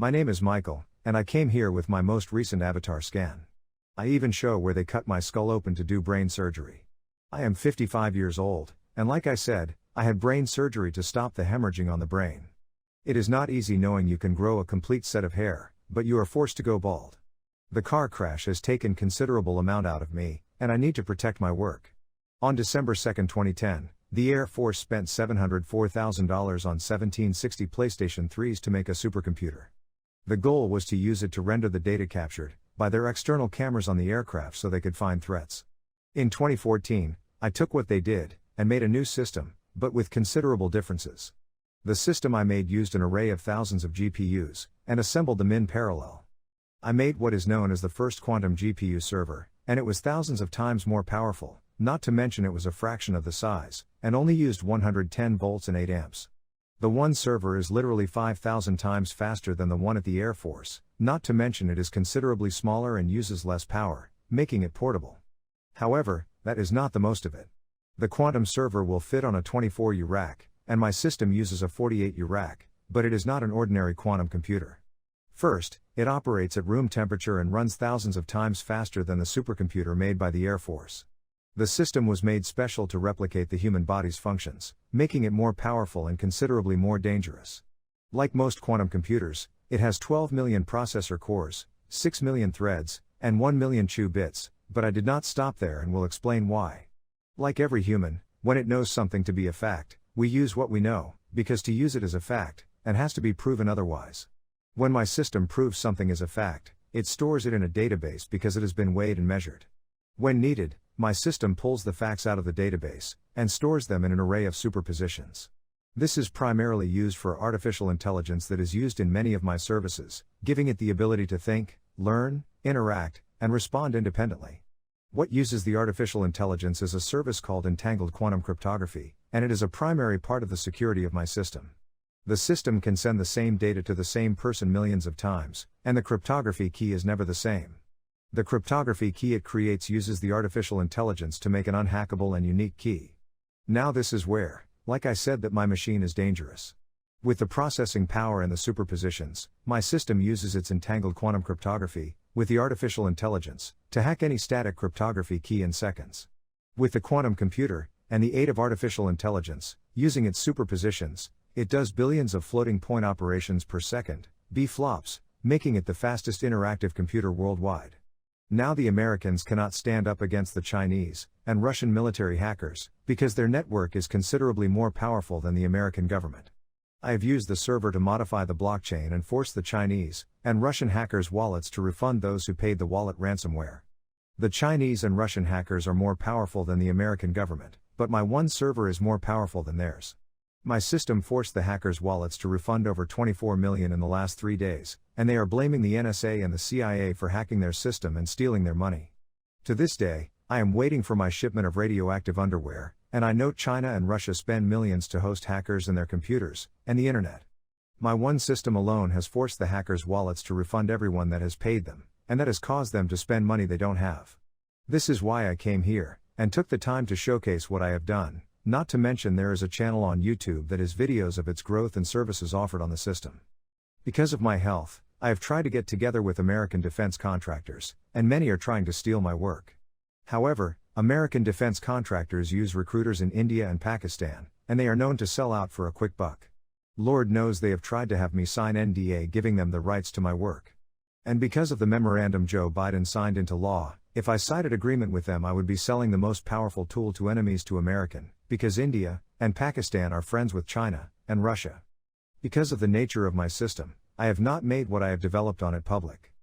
My name is Michael, and I came here with my most recent avatar scan. I even show where they cut my skull open to do brain surgery. I am 55 years old, and like I said, I had brain surgery to stop the hemorrhaging on the brain. It is not easy knowing you can grow a complete set of hair, but you are forced to go bald. The car crash has taken considerable amount out of me, and I need to protect my work. On December 2, 2010, the Air Force spent $704,000 on 1760 PlayStation 3s to make a supercomputer. The goal was to use it to render the data captured by their external cameras on the aircraft so they could find threats. In 2014, I took what they did and made a new system, but with considerable differences. The system I made used an array of thousands of GPUs and assembled them in parallel. I made what is known as the first quantum GPU server, and it was thousands of times more powerful, not to mention it was a fraction of the size, and only used 110 volts and 8 amps. The one server is literally 5,000 times faster than the one at the Air Force, not to mention it is considerably smaller and uses less power, making it portable. However, that is not the most of it. The quantum server will fit on a 24U rack, and my system uses a 48U rack, but it is not an ordinary quantum computer. First, it operates at room temperature and runs thousands of times faster than the supercomputer made by the Air Force. The system was made special to replicate the human body's functions, making it more powerful and considerably more dangerous. Like most quantum computers, it has 12 million processor cores, 6 million threads, and 1 million chew bits, but I did not stop there and will explain why. Like every human, when it knows something to be a fact, we use what we know, because to use it is a fact, and has to be proven otherwise. When my system proves something is a fact, it stores it in a database because it has been weighed and measured. When needed, my system pulls the facts out of the database, and stores them in an array of superpositions. This is primarily used for artificial intelligence that is used in many of my services, giving it the ability to think, learn, interact, and respond independently. What uses the artificial intelligence is a service called entangled quantum cryptography, and it is a primary part of the security of my system. The system can send the same data to the same person millions of times, and the cryptography key is never the same. The cryptography key it creates uses the artificial intelligence to make an unhackable and unique key. Now this is where, like I said, that my machine is dangerous. With the processing power and the superpositions, my system uses its entangled quantum cryptography, with the artificial intelligence, to hack any static cryptography key in seconds. With the quantum computer, and the aid of artificial intelligence, using its superpositions, it does billions of floating point operations per second, BFLOPs, making it the fastest interactive computer worldwide. Now the Americans cannot stand up against the Chinese and Russian military hackers, because their network is considerably more powerful than the American government. I have used the server to modify the blockchain and force the Chinese and Russian hackers' wallets to refund those who paid the wallet ransomware. The Chinese and Russian hackers are more powerful than the American government, but my one server is more powerful than theirs. My system forced the hackers' wallets to refund over 24 million in the last 3 days, and they are blaming the NSA and the CIA for hacking their system and stealing their money. To this day, I am waiting for my shipment of radioactive underwear, and I note China and Russia spend millions to host hackers and their computers, and the internet. My one system alone has forced the hackers' wallets to refund everyone that has paid them, and that has caused them to spend money they don't have. This is why I came here, and took the time to showcase what I have done. Not to mention there is a channel on YouTube that is videos of its growth and services offered on the system. Because of my health, I have tried to get together with American defense contractors, and many are trying to steal my work. However, American defense contractors use recruiters in India and Pakistan, and they are known to sell out for a quick buck. Lord knows they have tried to have me sign NDA giving them the rights to my work. And because of the memorandum Joe Biden signed into law, if I cited agreement with them I would be selling the most powerful tool to enemies to American, because India and Pakistan are friends with China and Russia. Because of the nature of my system, I have not made what I have developed on it public.